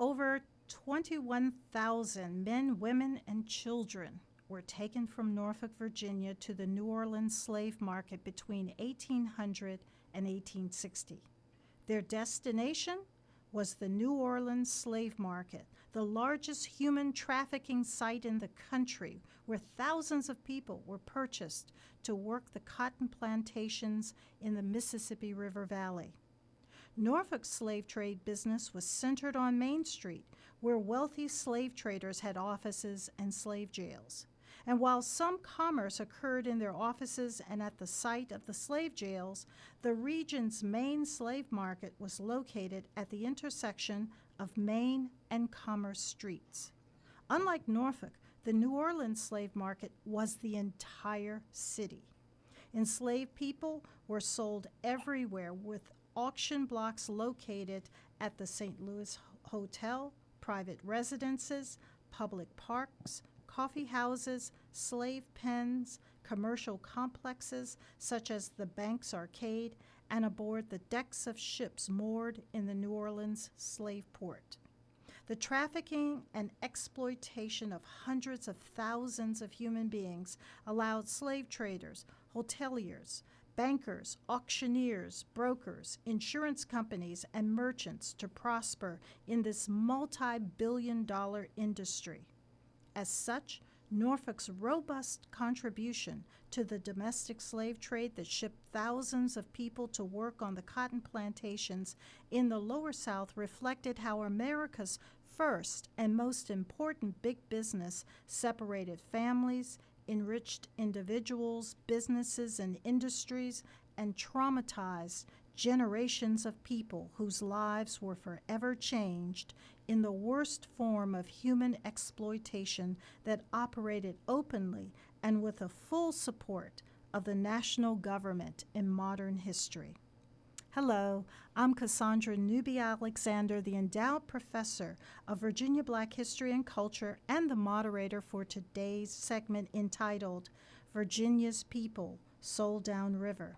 Over 21,000 men, women, and children were taken from Norfolk, Virginia to the New Orleans slave market between 1800 and 1860. Their destination was the New Orleans slave market, the largest human trafficking site in the country, where thousands of people were purchased to work the cotton plantations in the Mississippi River Valley. Norfolk's slave trade business was centered on Main Street, where wealthy slave traders had offices and slave jails. And while some commerce occurred in their offices and at the site of the slave jails, the region's main slave market was located at the intersection of Main and Commerce Streets. Unlike Norfolk, the New Orleans slave market was the entire city. Enslaved people were sold everywhere, with auction blocks located at the St. Louis Hotel, private residences, public parks, coffee houses, slave pens, commercial complexes such as the Banks Arcade, and aboard the decks of ships moored in the New Orleans slave port. The trafficking and exploitation of hundreds of thousands of human beings allowed slave traders, hoteliers, bankers, auctioneers, brokers, insurance companies, and merchants to prosper in this multi-billion-dollar industry. As such, Norfolk's robust contribution to the domestic slave trade that shipped thousands of people to work on the cotton plantations in the Lower South reflected how America's first and most important big business separated families, enriched individuals, businesses, and industries, and traumatized generations of people whose lives were forever changed in the worst form of human exploitation that operated openly and with the full support of the national government in modern history. Hello, I'm Cassandra Newby Alexander, the endowed professor of Virginia Black History and Culture and the moderator for today's segment entitled Virginia's People, Soul Down River.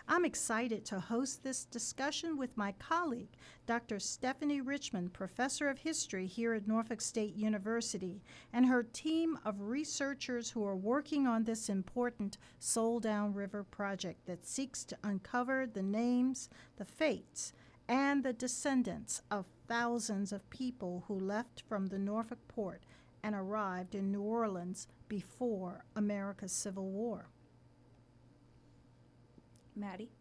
I'm excited to host this discussion with my colleague, Dr. Stephanie Richmond, professor of history here at Norfolk State University, and her team of researchers who are working on this important Soul Down River project that seeks to uncover the names, the fates, and the descendants of thousands of people who left from the Norfolk port and arrived in New Orleans before America's Civil War. Maddie.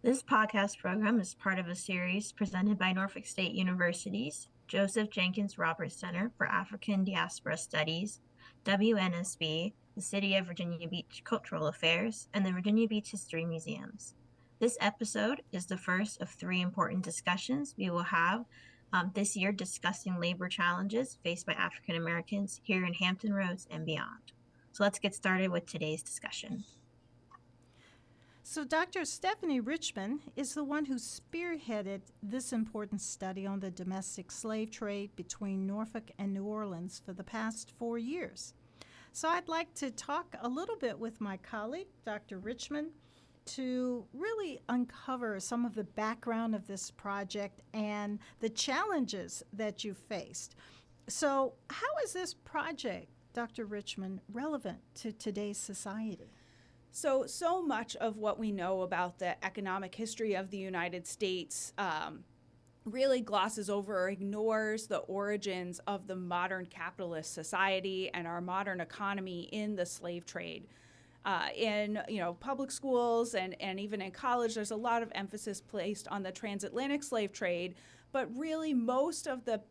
This podcast program is part of a series presented by Norfolk State University's Joseph Jenkins Roberts Center for African Diaspora Studies, WNSB, the City of Virginia Beach Cultural Affairs, and the Virginia Beach History Museums. This episode is the first of three important discussions we will have this year discussing labor challenges faced by African Americans here in Hampton Roads and beyond. So let's get started with today's discussion. So Dr. Stephanie Richmond is the one who spearheaded this important study on the domestic slave trade between Norfolk and New Orleans for the past 4 years. So I'd like to talk a little bit with my colleague, Dr. Richmond, to really uncover some of the background of this project and the challenges that you faced. So how is this project, Dr. Richmond, relevant to today's society? So much of what we know about the economic history of the United States really glosses over or ignores the origins of the modern capitalist society and our modern economy in the slave trade. In public schools and even in college, there's a lot of emphasis placed on the transatlantic slave trade, but really most of the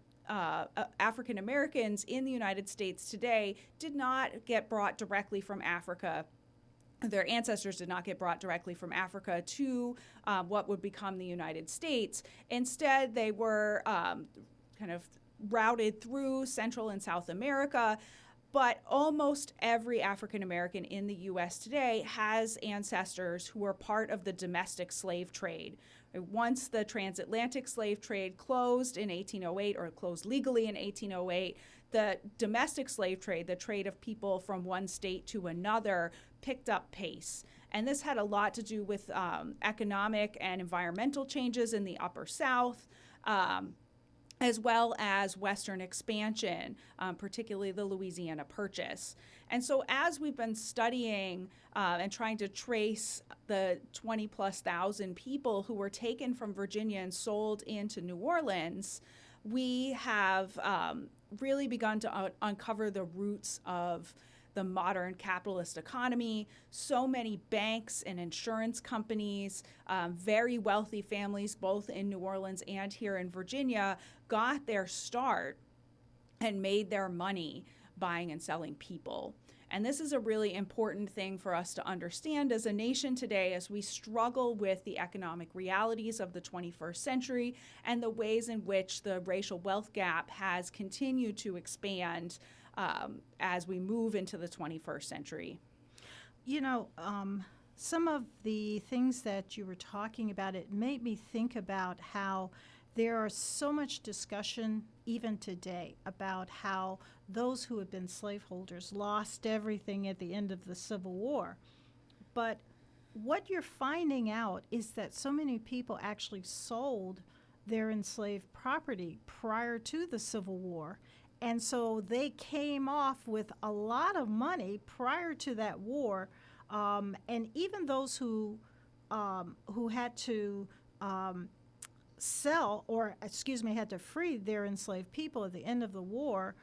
African Americans in the United States today did not get brought directly from Africa. Their ancestors did not get brought directly from Africa to what would become the United States. Instead, they were kind of routed through Central and South America. But almost every African American in the U.S. today has ancestors who were part of the domestic slave trade. Once the transatlantic slave trade closed in 1808, or closed legally in 1808, the domestic slave trade, the trade of people from one state to another, picked up pace. And this had a lot to do with economic and environmental changes in the Upper South. as well as Western expansion, particularly the Louisiana Purchase. And so as we've been studying and trying to trace the 20 plus thousand people who were taken from Virginia and sold into New Orleans, we have really begun to uncover the roots of the modern capitalist economy. So many banks and insurance companies, very wealthy families, both in New Orleans and here in Virginia, got their start and made their money buying and selling people. And this is a really important thing for us to understand as a nation today as we struggle with the economic realities of the 21st century and the ways in which the racial wealth gap has continued to expand as we move into the 21st century. You know, some of the things that you were talking about, it made me think about how there are so much discussion even today about how those who have been slaveholders lost everything at the end of the Civil War. But what you're finding out is that so many people actually sold their enslaved property prior to the Civil War. And so they came off with a lot of money prior to that war. And even those who had to had to free their enslaved people at the end of the war,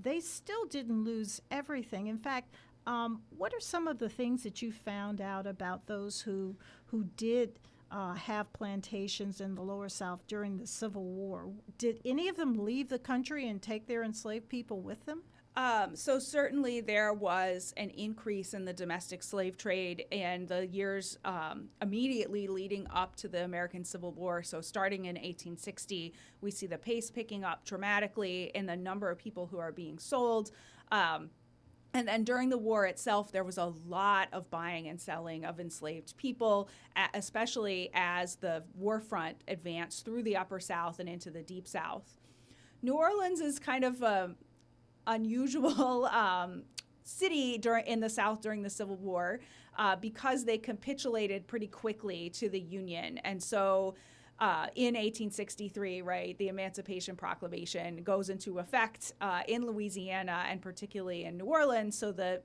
they still didn't lose everything. In fact, what are some of the things that you found out about those who did have plantations in the Lower South during the Civil War? Did any of them leave the country and take their enslaved people with them? So certainly there was an increase in the domestic slave trade in the years immediately leading up to the American Civil War. So starting in 1860, we see the pace picking up dramatically in the number of people who are being sold. And then during the war itself, there was a lot of buying and selling of enslaved people, especially as the war front advanced through the Upper South and into the Deep South. New Orleans is kind of an unusual city in the South during the Civil War because they capitulated pretty quickly to the Union. And so in 1863, right, the Emancipation Proclamation goes into effect in Louisiana and particularly in New Orleans. So the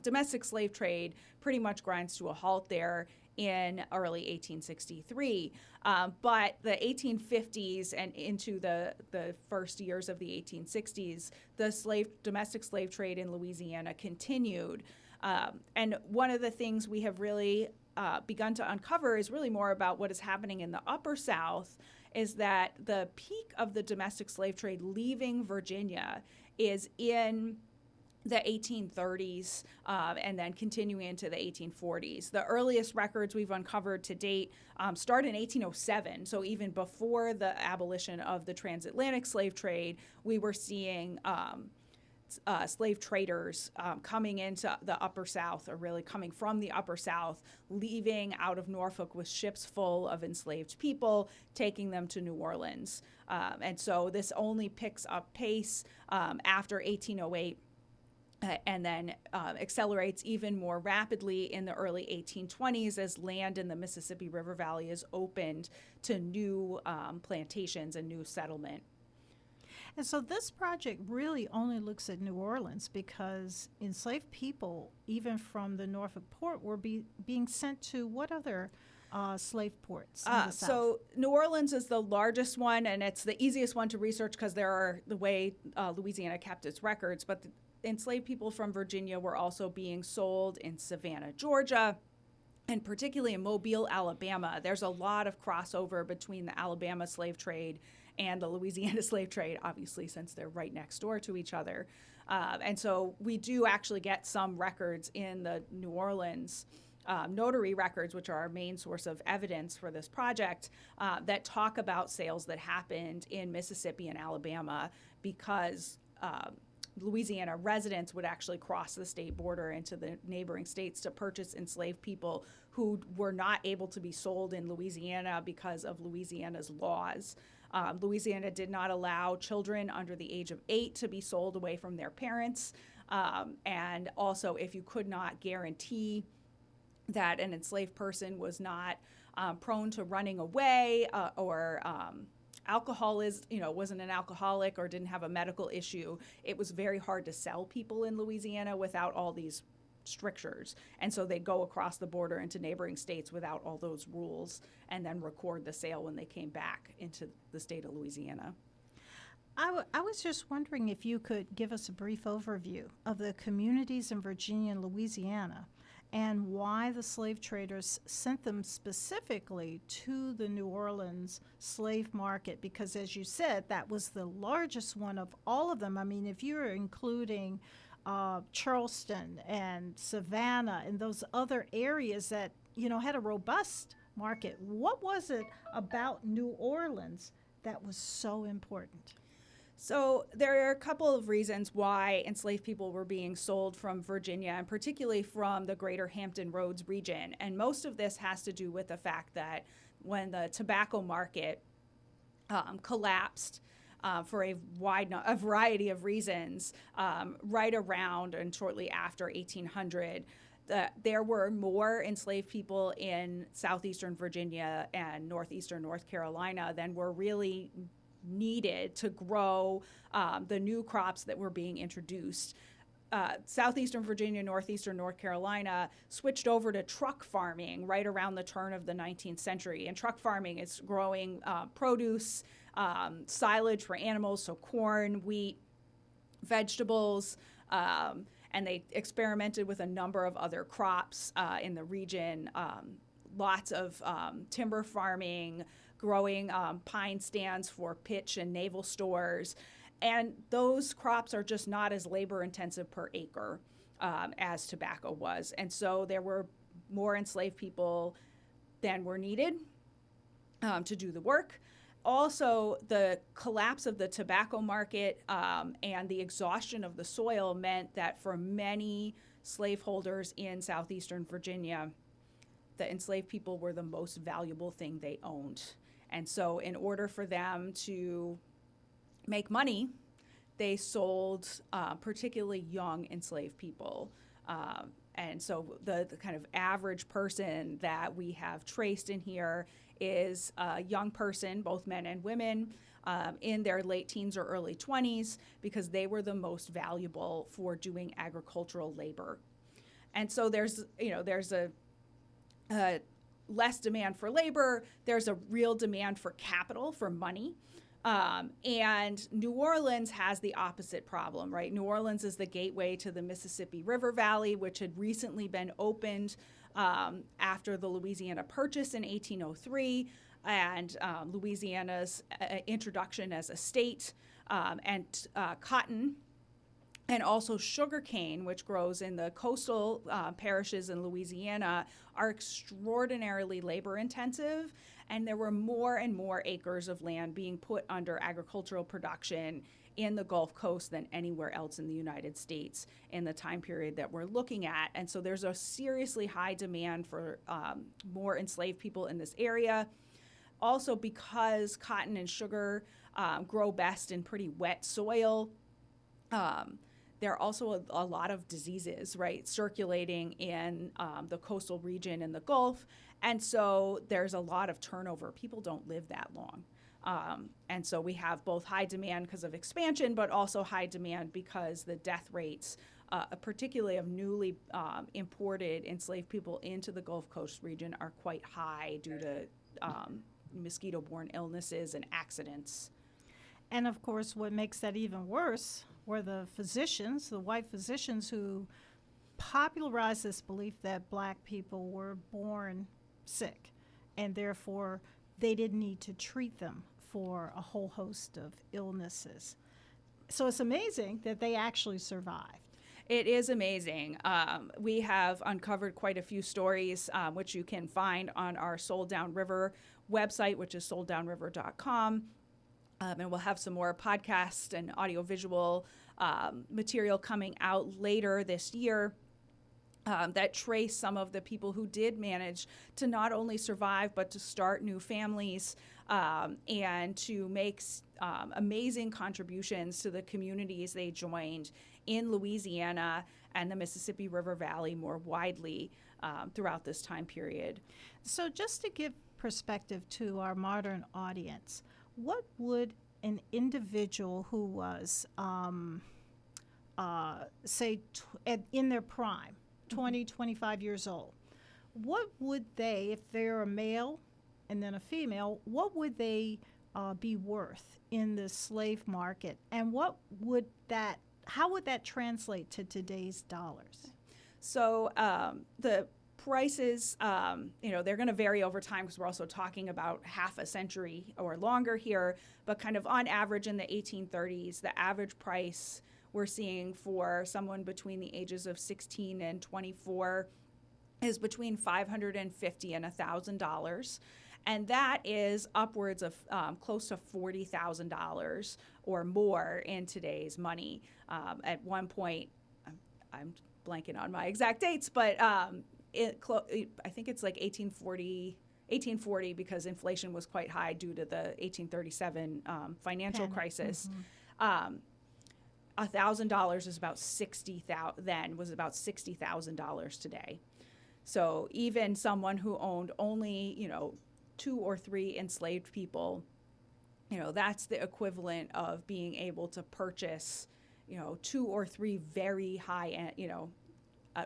domestic slave trade pretty much grinds to a halt there in early 1863. But the 1850s and into the first years of the 1860s, the domestic slave trade in Louisiana continued. And one of the things we have really begun to uncover is really more about what is happening in the Upper South, is that the peak of the domestic slave trade leaving Virginia is in the 1830s and then continuing into the 1840s. The earliest records we've uncovered to date start in 1807. So even before the abolition of the transatlantic slave trade, we were seeing slave traders coming into the Upper South, or really coming from the Upper South, leaving out of Norfolk with ships full of enslaved people, taking them to New Orleans. And so this only picks up pace after 1808. And then accelerates even more rapidly in the early 1820s as land in the Mississippi River Valley is opened to new plantations and new settlement. And so this project really only looks at New Orleans because enslaved people, even from the Norfolk port, were being sent to what other slave ports in the South? So New Orleans is the largest one, and it's the easiest one to research because the way Louisiana kept its records. But enslaved people from Virginia were also being sold in Savannah, Georgia, and particularly in Mobile, Alabama. There's a lot of crossover between the Alabama slave trade and the Louisiana slave trade, obviously, since they're right next door to each other. And so we do actually get some records in the New Orleans notary records, which are our main source of evidence for this project, that talk about sales that happened in Mississippi and Alabama because Louisiana residents would actually cross the state border into the neighboring states to purchase enslaved people who were not able to be sold in Louisiana because of Louisiana's laws. Louisiana did not allow children under the age of 8 to be sold away from their parents. And also, if you could not guarantee that an enslaved person was not prone to running away or wasn't an alcoholic or didn't have a medical issue, it was very hard to sell people in Louisiana without all these strictures. And so they'd go across the border into neighboring states without all those rules and then record the sale when they came back into the state of Louisiana. I was just wondering if you could give us a brief overview of the communities in Virginia and Louisiana and why the slave traders sent them specifically to the New Orleans slave market, because as you said, that was the largest one of all of them. I mean, if you're including Charleston and Savannah and those other areas that, had a robust market, what was it about New Orleans that was so important? So there are a couple of reasons why enslaved people were being sold from Virginia, and particularly from the greater Hampton Roads region. And most of this has to do with the fact that when the tobacco market collapsed for a variety of reasons, right around and shortly after 1800, there were more enslaved people in southeastern Virginia and northeastern North Carolina than were really needed to grow the new crops that were being introduced. Southeastern Virginia, northeastern North Carolina switched over to truck farming right around the turn of the 19th century. And truck farming is growing produce, silage for animals, so corn, wheat, vegetables, and they experimented with a number of other crops in the region, lots of timber farming, growing pine stands for pitch and naval stores. And those crops are just not as labor intensive per acre as tobacco was. And so there were more enslaved people than were needed to do the work. Also, the collapse of the tobacco market and the exhaustion of the soil meant that for many slaveholders in southeastern Virginia, the enslaved people were the most valuable thing they owned. And so in order for them to make money, they sold particularly young enslaved people. And so the kind of average person that we have traced in here is a young person, both men and women, in their late teens or early 20s, because they were the most valuable for doing agricultural labor. And so there's a less demand for labor, there's a real demand for capital, for money. And New Orleans has the opposite problem, right? New Orleans is the gateway to the Mississippi River Valley, which had recently been opened after the Louisiana Purchase in 1803 and Louisiana's introduction as a state, and cotton, and also sugarcane, which grows in the coastal parishes in Louisiana, are extraordinarily labor intensive. And there were more and more acres of land being put under agricultural production in the Gulf Coast than anywhere else in the United States in the time period that we're looking at. And so there's a seriously high demand for more enslaved people in this area. Also, because cotton and sugar grow best in pretty wet soil, there are also a lot of diseases, right, circulating in the coastal region in the Gulf. And so there's a lot of turnover. People don't live that long. And so we have both high demand because of expansion, but also high demand because the death rates, particularly of newly imported enslaved people into the Gulf Coast region, are quite high due to mosquito-borne illnesses and accidents. And of course, what makes that even worse were the physicians, the white physicians, who popularized this belief that black people were born sick, and therefore they didn't need to treat them for a whole host of illnesses. So it's amazing that they actually survived. It is amazing. We have uncovered quite a few stories, which you can find on our Sold Down River website, which is solddownriver.com. And we'll have some more podcast and audiovisual material coming out later this year that trace some of the people who did manage to not only survive, but to start new families and to make amazing contributions to the communities they joined in Louisiana and the Mississippi River Valley more widely throughout this time period. So just to give perspective to our modern audience, what would an individual who was, say, in their prime, 20, 25 years old, what would they, if they're a male and then a female, what would they be worth in the slave market? And how would that translate to today's dollars? So the prices, they're going to vary over time because we're also talking about half a century or longer here, but kind of on average in the 1830s, the average price we're seeing for someone between the ages of 16 and 24 is between $550 and $1,000. And that is upwards of close to $40,000 or more in today's money. At one point, I'm blanking on my exact dates, but I think it's like 1840 because inflation was quite high due to the 1837 financial crisis. $1,000 is about $60,000 today. So even someone who owned only, 2 or 3 enslaved people, that's the equivalent of being able to purchase, 2 or 3 very high end,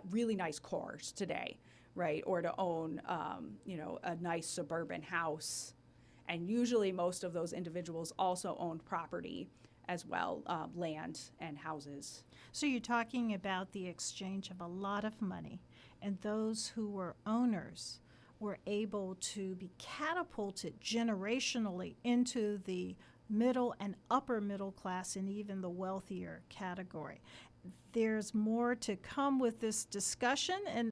really nice cars today, right? Or to own, a nice suburban house. And usually most of those individuals also owned property as well, land and houses. So you're talking about the exchange of a lot of money, and those who were owners were able to be catapulted generationally into the middle and upper middle class and even the wealthier category. There's more to come with this discussion. And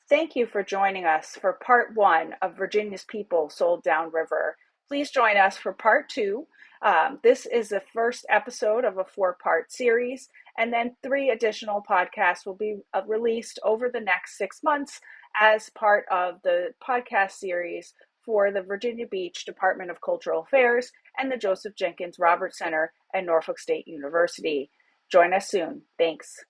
thank you for joining us for part 1 of Virginia's People Sold Downriver. Please join us for part 2. This is the first episode of a 4-part series, and then 3 additional podcasts will be released over the next 6 months as part of the podcast series for the Virginia Beach Department of Cultural Affairs and the Joseph Jenkins Roberts Center at Norfolk State University. Join us soon. Thanks.